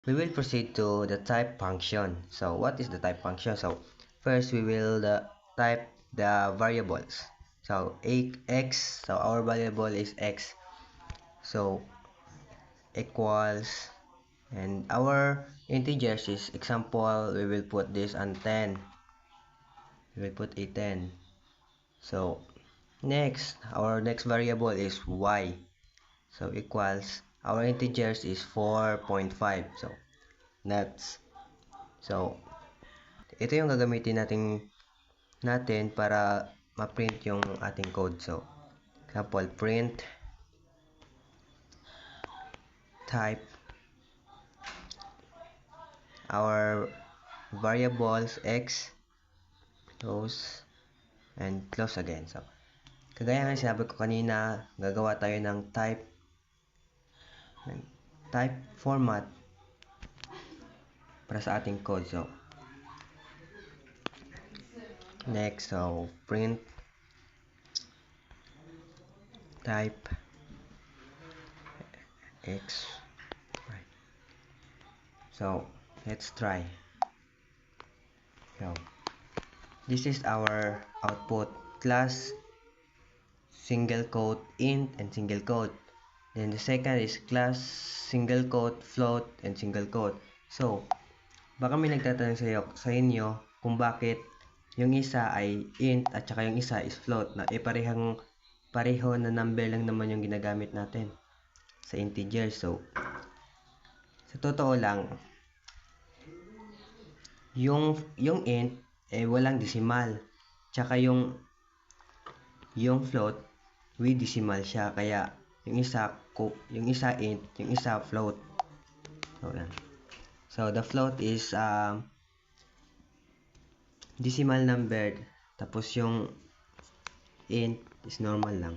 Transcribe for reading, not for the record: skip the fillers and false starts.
We will proceed to the type function. So what is the type function? So first we will type the variables. So x, so our variable is x. So equals, and our integers is example, we will put this on 10. We will put a 10. So next, our next variable is y. So equals, our integers is 4.5. So that's, so ito yung gagamitin natin para ma-print yung ating code. So example, print type our variables x, close and close again. So kagaya nga sinabi ko kanina, gagawa tayo ng type format para sa ating code. So next, so print type x. So let's try. So this is our output, class single quote int and single quote. Then the second is class single quote float and single quote. So baka may nagtatanong sa inyo kung bakit yung isa ay int at saka yung isa is float, na pareho na number lang naman yung ginagamit natin sa integer. So sa totoo lang, yung int walang decimal, tsaka yung float with decimal siya, kaya yung isa int, yung isa float. So yan. So the float is decimal number, tapos yung int is normal lang.